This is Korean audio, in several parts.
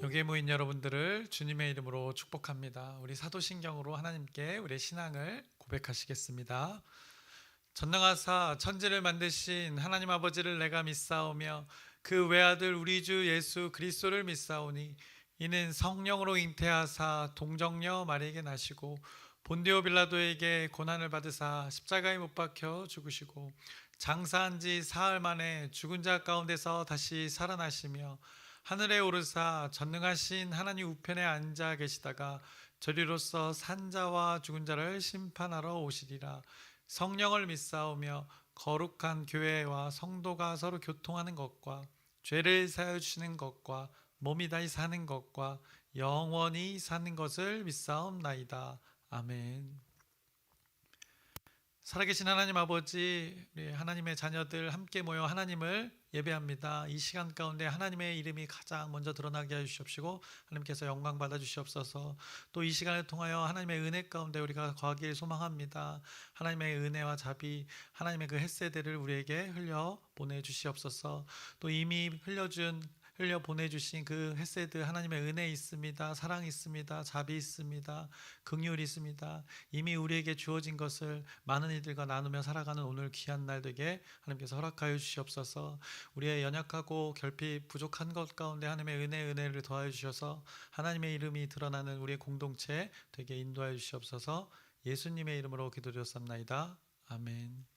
여기에 모인 여러분들을 주님의 이름으로 축복합니다. 우리 사도신경으로 하나님께 우리의 신앙을 고백하시겠습니다. 전능하사 천지를 만드신 하나님 아버지를 내가 믿사오며 그 외아들 우리 주 예수 그리스도를 믿사오니 이는 성령으로 잉태하사 동정녀 마리에게 나시고 본디오 빌라도에게 고난을 받으사 십자가에 못 박혀 죽으시고 장사한 지 사흘 만에 죽은 자 가운데서 다시 살아나시며 하늘에 오르사 전능하신 하나님 우편에 앉아 계시다가 저리로서 산자와 죽은 자를 심판하러 오시리라. 성령을 믿사오며 거룩한 교회와 성도가 서로 교통하는 것과 죄를 사하여 주시는 것과 몸이 다시 사는 것과 영원히 사는 것을 믿사옵나이다. 아멘. 살아계신 하나님 아버지, 우리 하나님의 자녀들 함께 모여 하나님을 예배합니다. 이 시간 가운데 하나님의 이름이 가장 먼저 드러나게 해주시옵시고 하나님께서 영광 받아 주시옵소서. 또 이 시간을 통하여 하나님의 은혜 가운데 우리가 거하길 소망합니다. 하나님의 은혜와 자비, 하나님의 그 헷세대를 우리에게 흘려 보내주시옵소서. 또 이미 흘려 보내주신 그 헷세드 하나님의 은혜 있습니다. 사랑 있습니다. 자비 있습니다. 긍휼이 있습니다. 이미 우리에게 주어진 것을 많은 이들과 나누며 살아가는 오늘 귀한 날 되게 하나님께서 허락하여 주시옵소서. 우리의 연약하고 결핍 부족한 것 가운데 하나님의 은혜를 더하여 주셔서 하나님의 이름이 드러나는 우리의 공동체 되게 인도하여 주시옵소서. 예수님의 이름으로 기도드렸습니다. 아멘.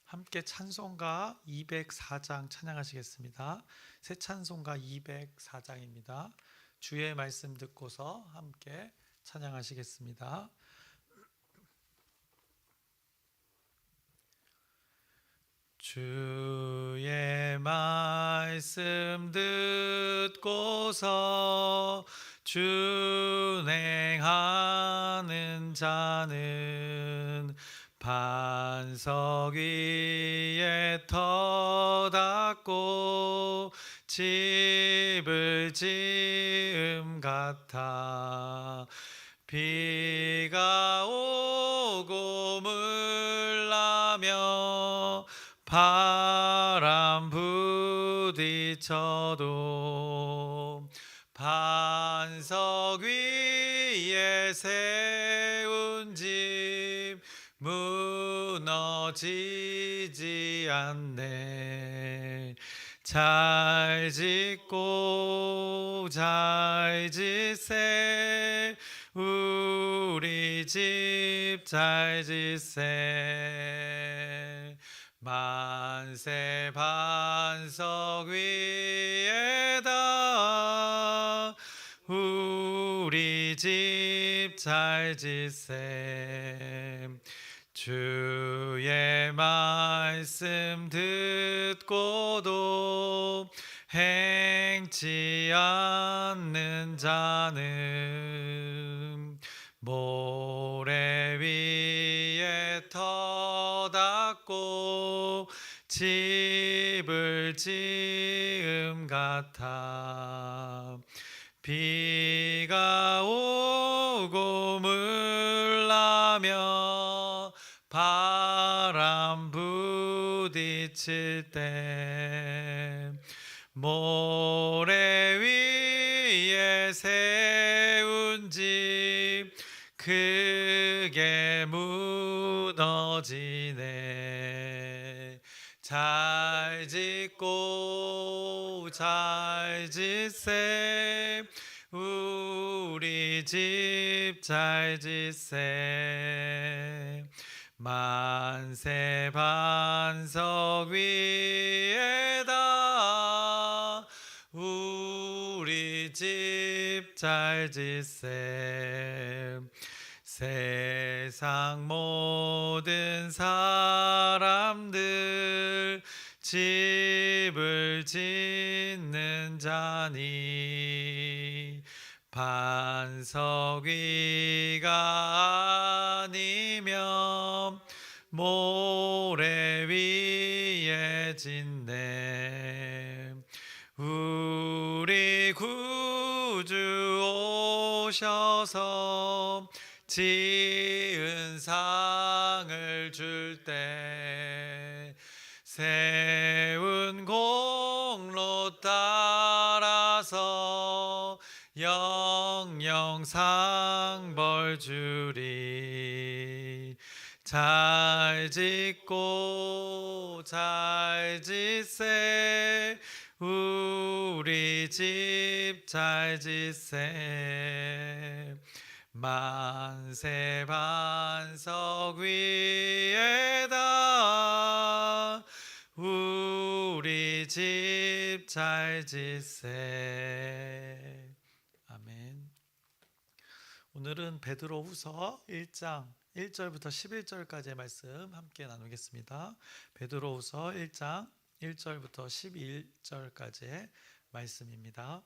함께 찬송가 204장 찬양하시겠습니다. 새 찬송가 204장입니다. 주의 말씀 듣고서 함께 찬양하시겠습니다. 주의 말씀 듣고서 준행하는 자는 반석 위에 터 닦고 집을 지음 같아 비가 오고 물나며 바람 부딪혀도 반석 위에 세운 집 무너지지 않네. 잘 짓고 잘 짓세 우리 집 잘 짓세. 만세 반석 위에다 우리 집 잘 짓세. 주의 말씀 듣고도 행치 않는 자는 모래 위에 터 닦고 집을 지음 같아 비가 오고 물나며 바람 부딪힐 때 모래 위에 세운 집 크게 무너지네. 잘 짓고 잘 짓세 우리 집 잘 짓세. 만세 반석 위에다 우리 집 잘 짓세. 세상 모든 사람들 집을 짓는 자니 반석 위가 아니면 모래 위에 짓네. 우리 구주 오셔서 지은 상을 줄 때 세운 공로 따라 하셔서 영영 상벌 주리. 잘 짓고 잘 짓세 우리 집 잘 짓세. 만세 반석 위에다 우리 집 잘 짓세. 아멘. 오늘은 베드로후서 1장 1절부터 11절까지의 말씀 함께 나누겠습니다. 베드로후서 1장 1절부터 11절까지의 말씀입니다.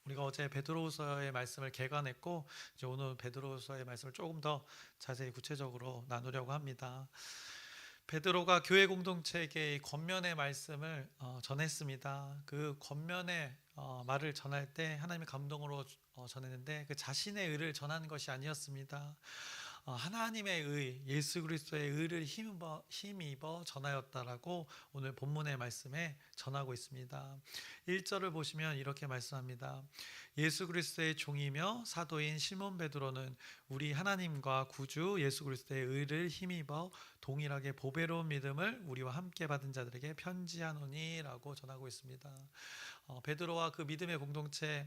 우리가 어제 베드로후서의 말씀을 개관했고 이제 오늘 베드로후서의 말씀을 조금 더 자세히 구체적으로 나누려고 합니다. 베드로가 교회 공동체에게 이 권면의 말씀을 전했습니다. 그 권면의 말을 전할 때 하나님의 감동으로 전했는데 그 자신의 의를 전하는 것이 아니었습니다. 하나님의 의, 예수 그리스도의 의를 힘입어 전하였다라고 오늘 본문의 말씀에 전하고 있습니다. 1절을 보시면 이렇게 말씀합니다. 예수 그리스도의 종이며 사도인 시몬 베드로는 우리 하나님과 구주 예수 그리스도의 의를 힘입어 동일하게 보배로운 믿음을 우리와 함께 받은 자들에게 편지하노니라고 전하고 있습니다. 베드로와 그 믿음의 공동체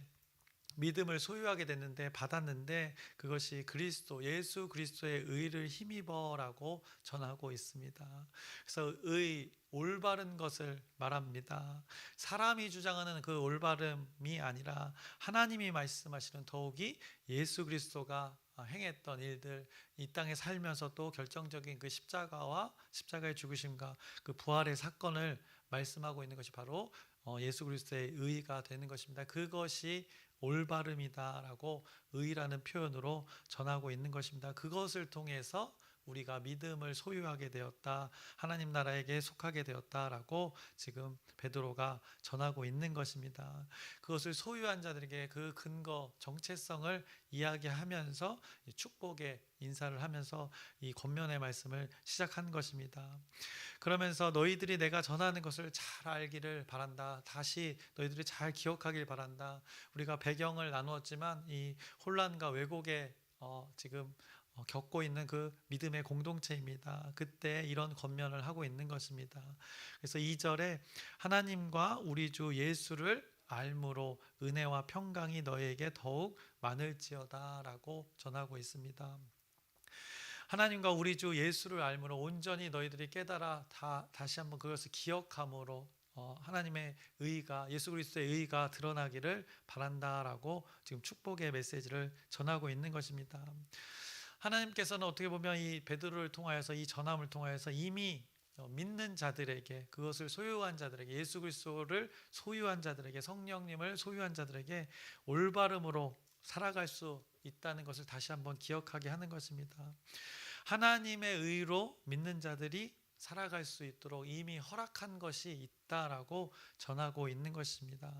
믿음을 소유하게 됐는데 받았는데 그것이 그리스도 예수 그리스도의 의를 힘입어라고 전하고 있습니다. 그래서 의 올바른 것을 말합니다. 사람이 주장하는 그 올바름이 아니라 하나님이 말씀하시는 더욱이 예수 그리스도가 행했던 일들, 이 땅에 살면서도 결정적인 그 십자가와 십자가의 죽으심과 그 부활의 사건을 말씀하고 있는 것이 바로 예수 그리스도의 의가 되는 것입니다. 그것이 올바름이다라고 의라는 표현으로 전하고 있는 것입니다. 그것을 통해서 우리가 믿음을 소유하게 되었다, 하나님 나라에게 속하게 되었다라고 지금 베드로가 전하고 있는 것입니다. 그것을 소유한 자들에게 그 근거, 정체성을 이야기하면서 축복의 인사를 하면서 이 권면의 말씀을 시작한 것입니다. 그러면서 너희들이 내가 전하는 것을 잘 알기를 바란다. 다시 너희들이 잘 기억하길 바란다. 우리가 배경을 나누었지만 이 혼란과 왜곡에 지금 겪고 있는 그 믿음의 공동체입니다. 그때 이런 권면을 하고 있는 것입니다. 그래서 2절에 하나님과 우리 주 예수를 알므로 은혜와 평강이 너희에게 더욱 많을지어다 라고 전하고 있습니다. 하나님과 우리 주 예수를 알므로 온전히 너희들이 깨달아 다시 한번 그것을 기억함으로 하나님의 의가 예수 그리스도의 의가 드러나기를 바란다라고 지금 축복의 메시지를 전하고 있는 것입니다. 하나님께서는 어떻게 보면 이 베드로를 통하여서 이 전함을 통하여서 이미 믿는 자들에게 그것을 소유한 자들에게 예수 그리스도를 소유한 자들에게 성령님을 소유한 자들에게 올바름으로 살아갈 수 있다는 것을 다시 한번 기억하게 하는 것입니다. 하나님의 의로 믿는 자들이 살아갈 수 있도록 이미 허락한 것이 있다라고 전하고 있는 것입니다.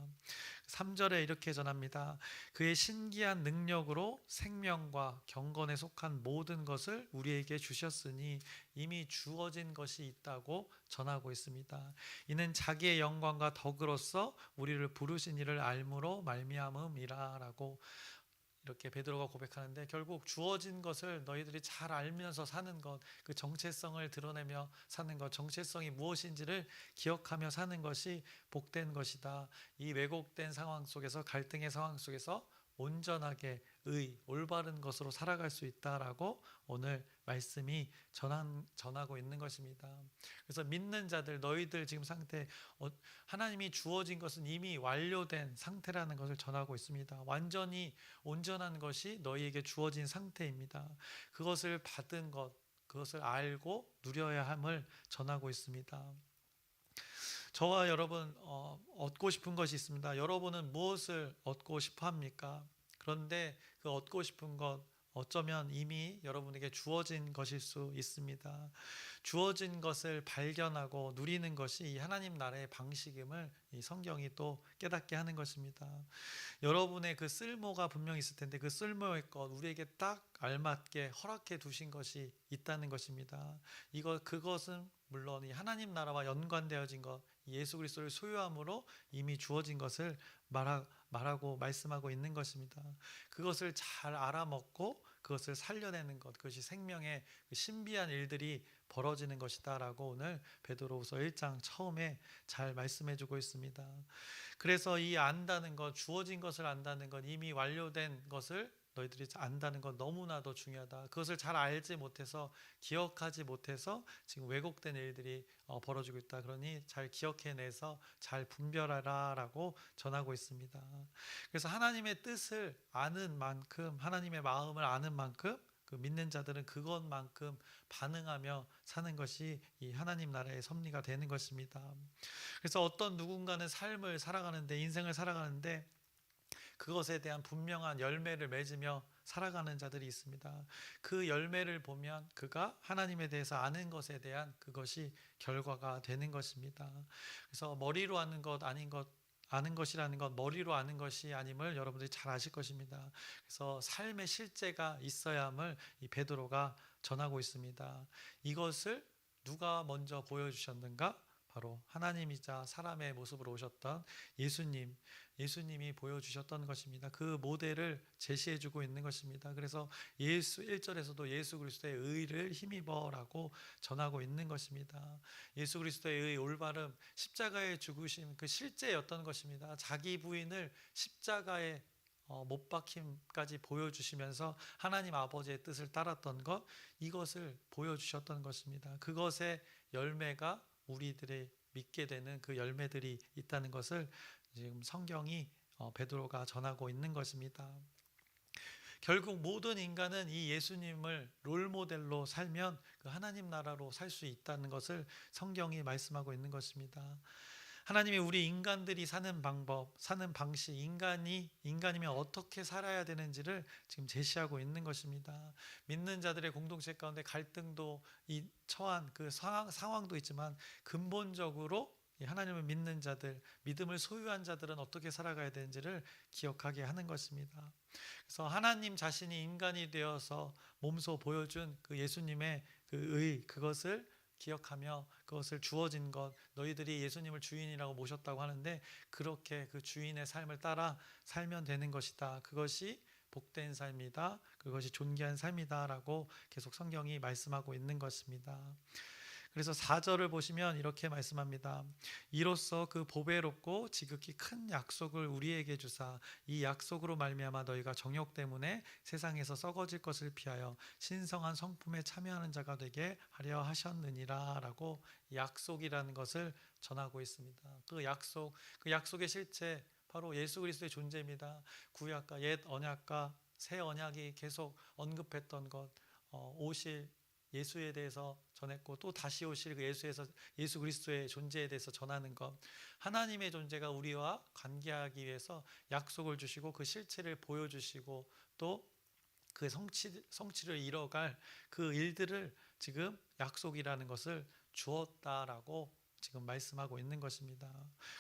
3절에 이렇게 전합니다. 그의 신기한 능력으로 생명과 경건에 속한 모든 것을 우리에게 주셨으니 이미 주어진 것이 있다고 전하고 있습니다. 이는 자기의 영광과 덕으로서 우리를 부르신 이를 알므로 말미암음이라라고 이렇게 베드로가 고백하는데 결국 주어진 것을 너희들이 잘 알면서 사는 것, 그 정체성을 드러내며 사는 것, 정체성이 무엇인지를 기억하며 사는 것이 복된 것이다. 이 왜곡된 상황 속에서 갈등의 상황 속에서 온전하게 올바른 것으로 살아갈 수 있다라고 오늘 말씀이 전하고 있는 것입니다. 그래서 믿는 자들 너희들 지금 상태 하나님이 주어진 것은 이미 완료된 상태라는 것을 전하고 있습니다. 완전히 온전한 것이 너희에게 주어진 상태입니다. 그것을 받은 것, 그것을 알고 누려야 함을 전하고 있습니다. 저와 여러분 얻고 싶은 것이 있습니다. 여러분은 무엇을 얻고 싶어 합니까? 그런데 그 얻고 싶은 것 어쩌면 이미 여러분에게 주어진 것일 수 있습니다. 주어진 것을 발견하고 누리는 것이 이 하나님 나라의 방식임을 이 성경이 또 깨닫게 하는 것입니다. 여러분의 그 쓸모가 분명히 있을 텐데 그 쓸모의 것 우리에게 딱 알맞게 허락해 두신 것이 있다는 것입니다. 그것은 물론 이 하나님 나라와 연관되어진 것, 예수 그리스도를 소유함으로 이미 주어진 것을 말하고 말씀하고 있는 것입니다. 그것을 잘 알아먹고 그것을 살려내는 것, 그것이 생명의 신비한 일들이 벌어지는 것이다라고 오늘 베드로후서 1장 처음에 잘 말씀해주고 있습니다. 그래서 이 안다는 것, 주어진 것을 안다는 것, 이미 완료된 것을 너희들이 안다는 건 너무나도 중요하다. 그것을 잘 알지 못해서 기억하지 못해서 지금 왜곡된 일들이 벌어지고 있다. 그러니 잘 기억해내서 잘 분별하라라고 전하고 있습니다. 그래서 하나님의 뜻을 아는 만큼, 하나님의 마음을 아는 만큼 그 믿는 자들은 그것만큼 반응하며 사는 것이 이 하나님 나라의 섭리가 되는 것입니다. 그래서 어떤 누군가는 삶을 살아가는데, 인생을 살아가는데 그것에 대한 분명한 열매를 맺으며 살아가는 자들이 있습니다. 그 열매를 보면 그가 하나님에 대해서 아는 것에 대한 그것이 결과가 되는 것입니다. 그래서 머리로 아는 것 아닌 것, 아는 것이라는 것, 머리로 아는 것이 아님을 여러분들이 잘 아실 것입니다. 그래서 삶의 실제가 있어야 함을 이 베드로가 전하고 있습니다. 이것을 누가 먼저 보여주셨는가? 바로 하나님이자 사람의 모습으로 오셨던 예수님이 보여주셨던 것입니다. 그 모델을 제시해주고 있는 것입니다. 그래서 1절에서도 예수 그리스도의 의를 힘입어라고 전하고 있는 것입니다. 예수 그리스도의 의, 올바름, 십자가에 죽으심 그 실제였던 것입니다. 자기 부인을 십자가에 못 박힘까지 보여주시면서 하나님 아버지의 뜻을 따랐던 것, 이것을 보여주셨던 것입니다. 그것의 열매가 우리들의 믿게 되는 그 열매들이 있다는 것을 지금 성경이 베드로가 전하고 있는 것입니다. 결국 모든 인간은 이 예수님을 롤모델로 살면 그 하나님 나라로 살 수 있다는 것을 성경이 말씀하고 있는 것입니다. 하나님이 우리 인간들이 사는 방법, 사는 방식, 인간이면 어떻게 살아야 되는지를 지금 제시하고 있는 것입니다. 믿는 자들의 공동체 가운데 갈등도 처한 그 상황도 있지만 근본적으로 하나님을 믿는 자들, 믿음을 소유한 자들은 어떻게 살아가야 되는지를 기억하게 하는 것입니다. 그래서 하나님 자신이 인간이 되어서 몸소 보여준 그 예수님의 그 의, 그것을 기억하며 그것을 주어진 것, 너희들이 예수님을 주인이라고 모셨다고 하는데 그렇게 그 주인의 삶을 따라 살면 되는 것이다. 그것이 복된 삶이다. 그것이 존귀한 삶이다 라고 계속 성경이 말씀하고 있는 것입니다. 그래서 4절을 보시면 이렇게 말씀합니다. 이로써 그 보배롭고 지극히 큰 약속을 우리에게 주사 이 약속으로 말미암아 너희가 정욕 때문에 세상에서 썩어질 것을 피하여 신성한 성품에 참여하는 자가 되게 하려 하셨느니라 라고 약속이라는 것을 전하고 있습니다. 그 약속의 실체 바로 예수 그리스도의 존재입니다. 구약과 옛 언약과 새 언약이 계속 언급했던 것, 오실 예수에 대해서 전했고 또 다시 오실 그 예수 그리스도의 존재에 대해서 전하는 것, 하나님의 존재가 우리와 관계하기 위해서 약속을 주시고 그 실체를 보여주시고 또 그 성취를 이뤄갈 그 일들을 지금 약속이라는 것을 주었다라고 지금 말씀하고 있는 것입니다.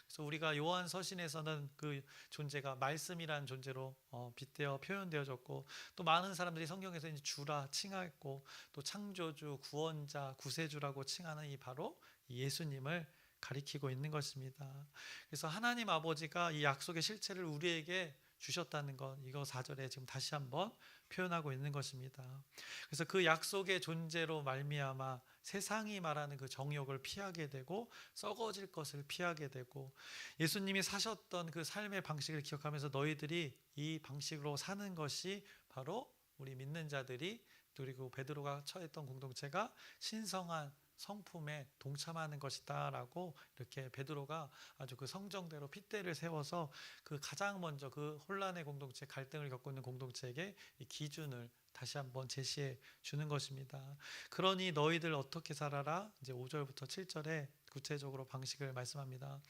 그래서 우리가 요한 서신에서는 그 존재가 말씀이라는 존재로 빗대어 표현되어졌고 또 많은 사람들이 성경에서 이제 주라 칭하였고 또 창조주, 구원자, 구세주라고 칭하는 이 바로 예수님을 가리키고 있는 것입니다. 그래서 하나님 아버지가 이 약속의 실체를 우리에게 주셨다는 것, 이거 4절에 지금 다시 한번 표현하고 있는 것입니다. 그래서 그 약속의 존재로 말미암아 세상이 말하는 그 정욕을 피하게 되고 썩어질 것을 피하게 되고 예수님이 사셨던 그 삶의 방식을 기억하면서 너희들이 이 방식으로 사는 것이 바로 우리 믿는 자들이 그리고 베드로가 처했던 공동체가 신성한 성품에 동참하는 것이다 라고 이렇게 베드로가 아주 그 성정대로 핏대를 세워서 그 가장 먼저 그 혼란의 공동체, 갈등을 겪고 있는 공동체에게 이 기준을 다시 한번 제시해 주는 것입니다. 그러니 너희들 어떻게 살아라? 이제 5절부터 7절에 구체적으로 방식을 말씀합니다.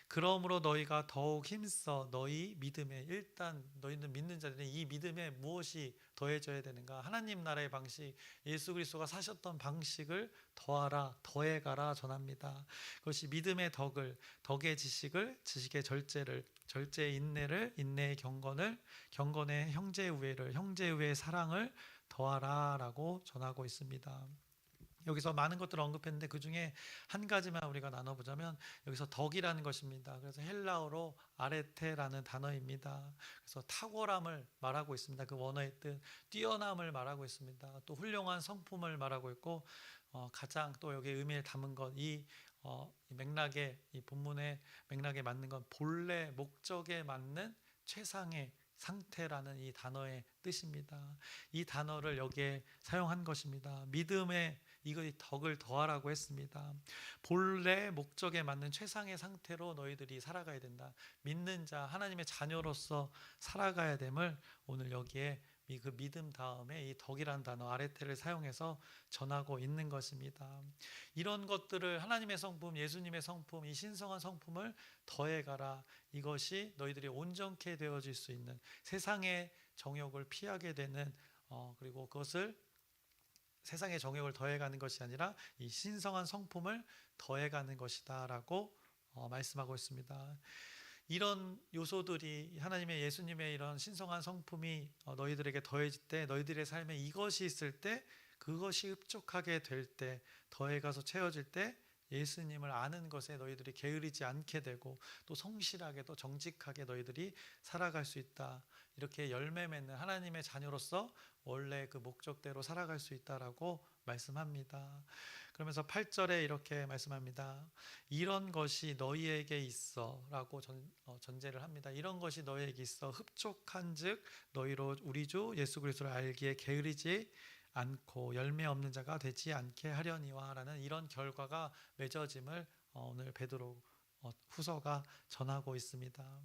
그러므로 너희가 더욱 힘써 너희 믿음에, 일단 너희는 믿는 자들은 이 믿음에 무엇이 더해져야 되는가? 하나님 나라의 방식, 예수 그리스도가 사셨던 방식을 더하라, 더해가라 전합니다. 그것이 믿음의 덕의 지식을, 지식의 절제를, 절제의 인내를, 인내의 경건을, 경건의 형제의 우애를, 형제의 우애의 사랑을 더하라라고 전하고 있습니다. 여기서 많은 것들을 언급했는데 그 중에 한 가지만 우리가 나눠보자면 여기서 덕이라는 것입니다. 그래서 헬라어로 아레테라는 단어입니다. 그래서 탁월함을 말하고 있습니다. 그 원어의 뜻, 뛰어남을 말하고 있습니다. 또 훌륭한 성품을 말하고 있고 가장 또 여기 의미를 담은 것, 이 맥락에, 이 본문의 맥락에 맞는 건 본래 목적에 맞는 최상의 상태라는 이 단어의 뜻입니다. 이 단어를 여기에 사용한 것입니다. 믿음에 이거 덕을 더하라고 했습니다. 본래 목적에 맞는 최상의 상태로 너희들이 살아가야 된다. 믿는 자, 하나님의 자녀로서 살아가야 됨을 오늘 여기에 그 믿음 다음에 이 덕이라는 단어 아레테를 사용해서 전하고 있는 것입니다. 이런 것들을 하나님의 성품, 예수님의 성품, 이 신성한 성품을 더해가라. 이것이 너희들이 온전케 되어질 수 있는, 세상의 정욕을 피하게 되는, 그리고 그것을 세상의 정욕을 더해가는 것이 아니라 이 신성한 성품을 더해가는 것이다 라고 말씀하고 있습니다. 이런 요소들이 하나님의 예수님의 이런 신성한 성품이 너희들에게 더해질 때, 너희들의 삶에 이것이 있을 때, 그것이 흡족하게 될 때, 더해가서 채워질 때 예수님을 아는 것에 너희들이 게으르지 않게 되고 또 성실하게 또 정직하게 너희들이 살아갈 수 있다. 이렇게 열매 맺는 하나님의 자녀로서 원래 그 목적대로 살아갈 수 있다라고 말씀합니다. 그러면서 8절에 이렇게 말씀합니다. 이런 것이 너희에게 있어 라고 전제를 합니다. 이런 것이 너희에게 있어 흡족한 즉 너희로 우리 주 예수 그리스도를 알기에 게으르지 않고 열매 없는 자가 되지 않게 하려니와 라는 이런 결과가 맺어짐을 오늘 베드로 후서가 전하고 있습니다.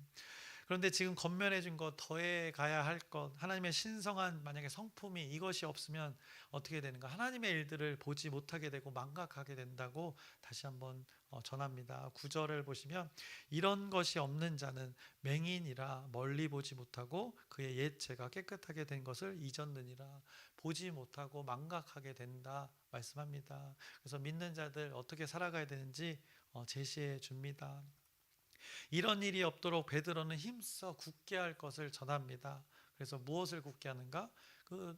그런데 지금 건면해 준 것, 더해 가야 할 것, 하나님의 신성한 만약에 성품이 이것이 없으면 어떻게 되는가? 하나님의 일들을 보지 못하게 되고 망각하게 된다고 다시 한번 전합니다. 9절을 보시면 이런 것이 없는 자는 맹인이라 멀리 보지 못하고 그의 옛 죄가 깨끗하게 된 것을 잊었느니라. 보지 못하고 망각하게 된다 말씀합니다. 그래서 믿는 자들 어떻게 살아가야 되는지 제시해 줍니다. 이런 일이 없도록 베드로는 힘써 굳게 할 것을 전합니다. 그래서 무엇을 굳게 하는가? 그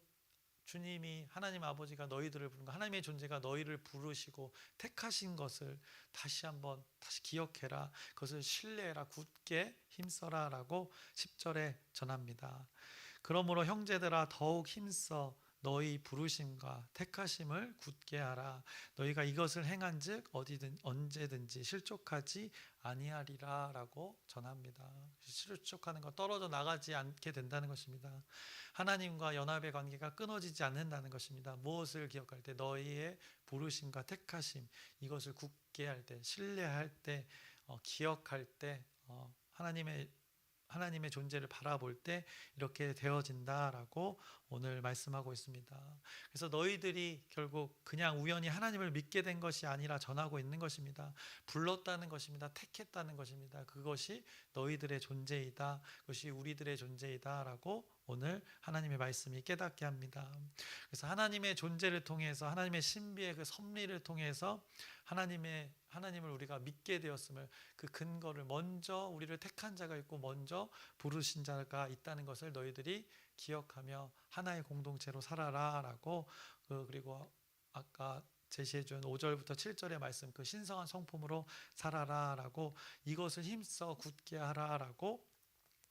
주님이 하나님 아버지가 너희들을 부른 거, 하나님의 존재가 너희를 부르시고 택하신 것을 다시 한번 기억해라. 그것을 신뢰해라. 굳게 힘써라 라고 10절에 전합니다. 그러므로 형제들아 더욱 힘써 너희 부르심과 택하심을 굳게 하라. 너희가 이것을 행한즉 어디든 언제든지 실족하지 아니하리라 라고 전합니다. 실족하는 것, 떨어져 나가지 않게 된다는 것입니다. 하나님과 연합의 관계가 끊어지지 않는다는 것입니다. 무엇을 기억할 때? 너희의 부르심과 택하심, 이것을 굳게 할 때, 신뢰할 때, 기억할 때, 하나님의 존재를 바라볼 때 이렇게 되어진다라고 오늘 말씀하고 있습니다. 그래서 너희들이 결국 그냥 우연히 하나님을 믿게 된 것이 아니라 전하고 있는 것입니다. 불렀다는 것입니다. 택했다는 것입니다. 그것이 너희들의 존재이다. 그것이 우리들의 존재이다라고 오늘 하나님의 말씀이 깨닫게 합니다. 그래서 하나님의 존재를 통해서 하나님의 신비의 그 섭리를 통해서 하나님을 우리가 믿게 되었음을, 그 근거를, 먼저 우리를 택한 자가 있고 먼저 부르신 자가 있다는 것을 너희들이 기억하며 하나의 공동체로 살아라 라고, 그리고 아까 제시해준 5절부터 7절의 말씀, 그 신성한 성품으로 살아라 라고, 이것을 힘써 굳게 하라 라고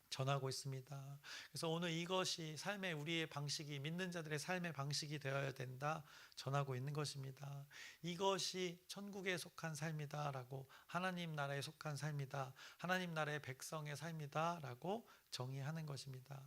전하고 있습니다. 그래서 오늘 이것이 삶의 우리의 방식이, 믿는 자들의 삶의 방식이 되어야 된다 전하고 있는 것입니다. 이것이 천국에 속한 삶이다 라고, 하나님 나라에 속한 삶이다, 하나님 나라의 백성의 삶이다 라고 정의하는 것입니다.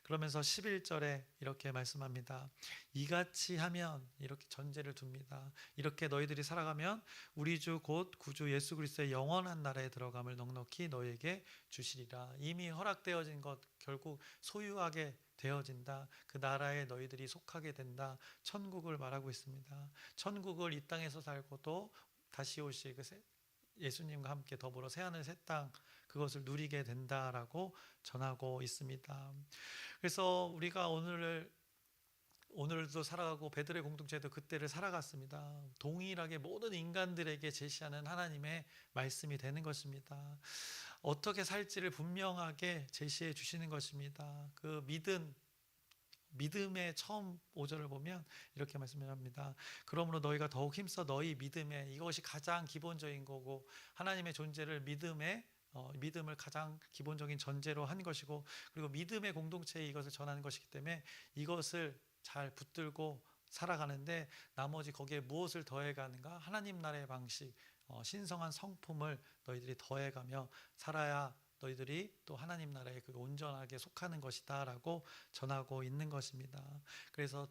그러면서 11절에 이렇게 말씀합니다. 이같이 하면, 이렇게 전제를 둡니다. 이렇게 너희들이 살아가면 우리 주 곧 구주 예수 그리스도의 영원한 나라에 들어감을 넉넉히 너희에게 주시리라. 이미 허락되어진 것 결국 소유하게 되어진다. 그 나라에 너희들이 속하게 된다. 천국을 말하고 있습니다. 천국을 이 땅에서 살고 또 다시 오실 그 예수님과 함께 더불어 새하늘 새 땅, 그것을 누리게 된다라고 전하고 있습니다. 그래서 우리가 오늘도 살아가고 베드로의 공동체도 그때를 살아갔습니다. 동일하게 모든 인간들에게 제시하는 하나님의 말씀이 되는 것입니다. 어떻게 살지를 분명하게 제시해 주시는 것입니다. 그 믿음, 믿음의 처음 5절을 보면 이렇게 말씀합니다. 그러므로 너희가 더욱 힘써 너희 믿음에, 이것이 가장 기본적인 거고 하나님의 존재를 믿음을 가장 기본적인 전제로 한 것이고, 그리고 믿음의 공동체에 이것을 전하는 것이기 때문에 이것을 잘 붙들고 살아가는데 나머지 거기에 무엇을 더해가는가? 하나님 나라의 방식, 신성한 성품을 너희들이 더해가며 살아야 너희들이 또 하나님 나라에 그 온전하게 속하는 것이다 라고 전하고 있는 것입니다. 그래서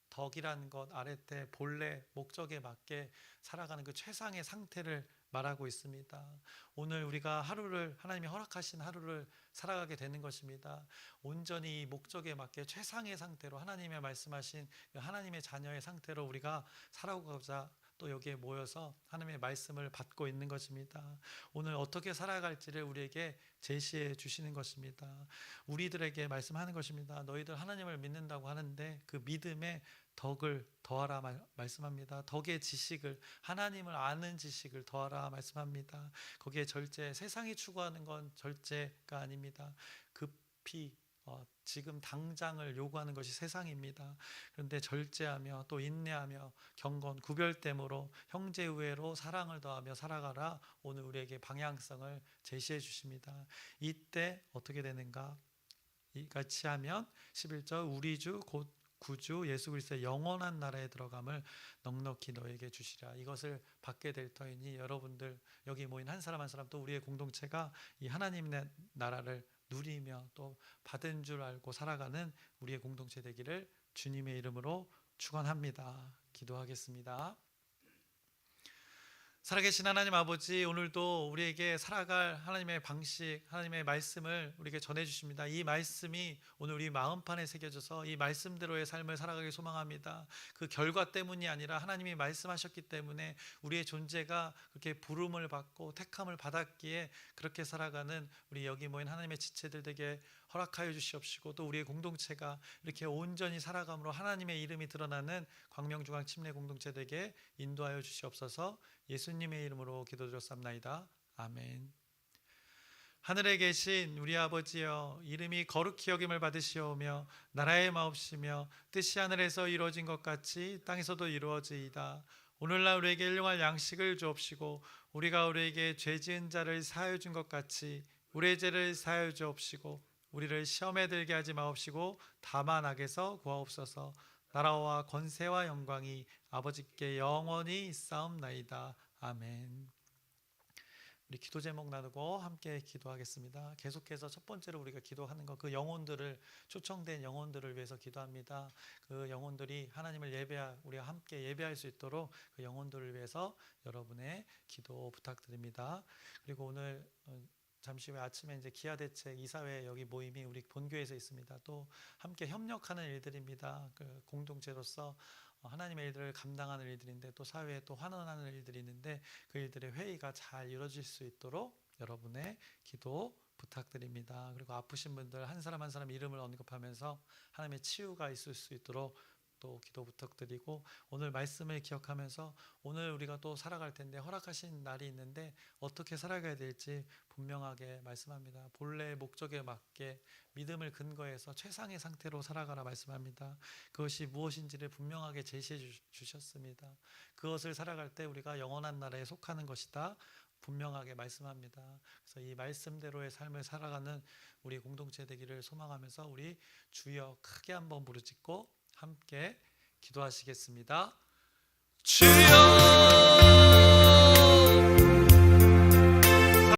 덕이라는 것, 아랫대, 본래, 목적에 맞게 살아가는 그 최상의 상태를 말하고 있습니다. 오늘 우리가 하나님이 허락하신 하루를 살아가게 되는 것입니다. 온전히 목적에 맞게 최상의 상태로 하나님의 말씀하신 하나님의 자녀의 상태로 우리가 살아가고자 또 여기에 모여서 하나님의 말씀을 받고 있는 것입니다. 오늘 어떻게 살아갈지를 우리에게 제시해 주시는 것입니다. 우리들에게 말씀하는 것입니다. 너희들 하나님을 믿는다고 하는데 그 믿음에 덕을 더하라 말씀합니다. 덕의 지식을, 하나님을 아는 지식을 더하라 말씀합니다. 거기에 절제, 세상이 추구하는 건 절제가 아닙니다. 급히 지금 당장을 요구하는 것이 세상입니다. 그런데 절제하며 또 인내하며 경건, 구별됨으로 형제우애로 사랑을 더하며 살아가라. 오늘 우리에게 방향성을 제시해 주십니다. 이때 어떻게 되는가? 이같이 하면 11절 우리 주 곧 구주 예수 그리스도의 영원한 나라에 들어감을 넉넉히 너에게 주시라. 이것을 받게 될 터이니 여러분들 여기 모인 한 사람 한 사람 또 우리의 공동체가 이 하나님의 나라를 누리며 또 받은 줄 알고 살아가는 우리의 공동체 되기를 주님의 이름으로 축원합니다. 기도하겠습니다. 살아계신 하나님 아버지, 오늘도 우리에게 살아갈 하나님의 방식, 하나님의 말씀을 우리에게 전해주십니다. 이 말씀이 오늘 우리 마음판에 새겨져서 이 말씀대로의 삶을 살아가길 소망합니다. 그 결과 때문이 아니라 하나님이 말씀하셨기 때문에 우리의 존재가 그렇게 부름을 받고 택함을 받았기에 그렇게 살아가는 우리 여기 모인 하나님의 지체들 되게 허락하여 주시옵시고, 또 우리의 공동체가 이렇게 온전히 살아감으로 하나님의 이름이 드러나는 광명중앙 침례 공동체 되게 인도하여 주시옵소서. 예수님의 이름으로 기도드렸사옵나이다. 아멘. 하늘에 계신 우리 아버지여, 이름이 거룩히 여김을 받으시오며 나라의 마옵시며 뜻이 하늘에서 이루어진 것 같이 땅에서도 이루어지이다. 오늘날 우리에게 일용할 양식을 주옵시고 우리가 우리에게 죄 지은 자를 사하여 준 것 같이 우리의 죄를 사하여 주옵시고 우리를 시험에 들게 하지 마옵시고 다만 악에서 구하옵소서. 나라와 권세와 영광이 아버지께 영원히 있사옵나이다. 아멘. 우리 기도 제목 나누고 함께 기도하겠습니다. 계속해서 첫 번째로 우리가 기도하는 것, 그 영혼들을, 초청된 영혼들을 위해서 기도합니다. 그 영혼들이 하나님을 우리가 함께 예배할 수 있도록 그 영혼들을 위해서 여러분의 기도 부탁드립니다. 그리고 오늘 잠시 후에 아침에 이제 기아대책 이사회 여기 모임이 우리 본교회에서 있습니다. 또 함께 협력하는 일들입니다. 그 공동체로서 하나님의 일들을 감당하는 일들인데 또 사회에 또 환원하는 일들이 있는데 그 일들의 회의가 잘 이루어질 수 있도록 여러분의 기도 부탁드립니다. 그리고 아프신 분들 한 사람 한 사람 이름을 언급하면서 하나님의 치유가 있을 수 있도록 또 기도 부탁드리고, 오늘 말씀을 기억하면서 오늘 우리가 또 살아갈 텐데 허락하신 날이 있는데 어떻게 살아가야 될지 분명하게 말씀합니다. 본래의 목적에 맞게 믿음을 근거해서 최상의 상태로 살아가라 말씀합니다. 그것이 무엇인지를 분명하게 제시해 주셨습니다. 그것을 살아갈 때 우리가 영원한 나라에 속하는 것이다 분명하게 말씀합니다. 그래서 이 말씀대로의 삶을 살아가는 우리 공동체 되기를 소망하면서 우리 주여 크게 한번 부르짖고 함께 기도하시겠습니다. 주여